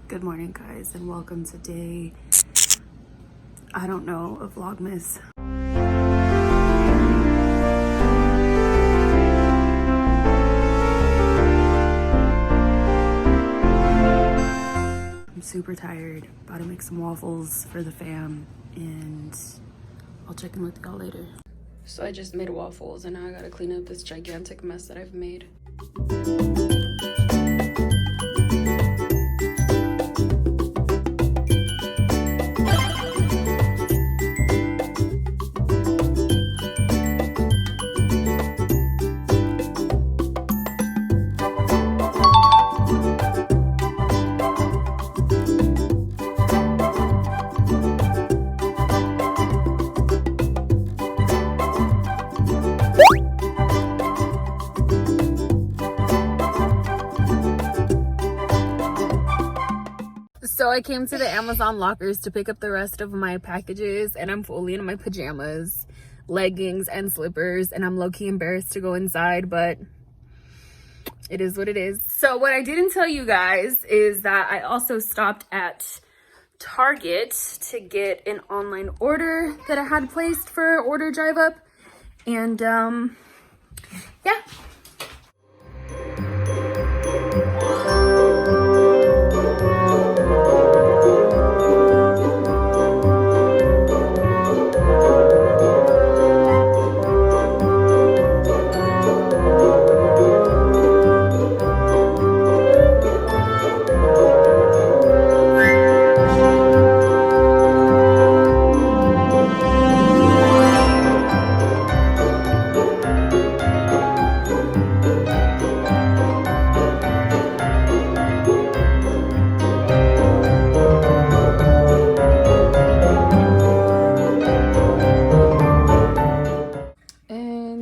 Good morning, guys, and welcome to day, I don't know, of Vlogmas. I'm super tired, about to make some waffles for the fam, and I'll check in with y'all later. So I just made waffles, and now I gotta clean up this gigantic mess that I've made. So I came to the Amazon lockers to pick up the rest of my packages, and I'm fully in my pajamas, leggings, and slippers, and I'm low-key embarrassed to go inside, but it is what it is. So what I didn't tell you guys is that I also stopped at Target to get an online order that I had placed for order drive up, and yeah.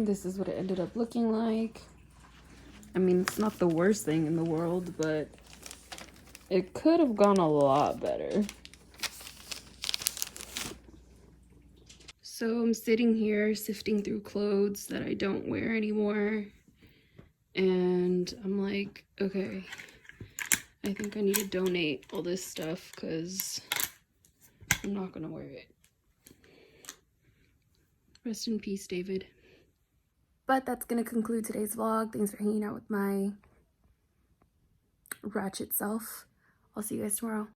This is what it ended up looking like. I mean, it's not the worst thing in the world, but it could have gone a lot better. So I'm sitting here sifting through clothes that I don't wear anymore, and I'm like, okay, I think I need to donate all this stuff because I'm not gonna wear it. Rest in peace, David. But that's gonna conclude today's vlog. Thanks for hanging out with my ratchet self. I'll see you guys tomorrow.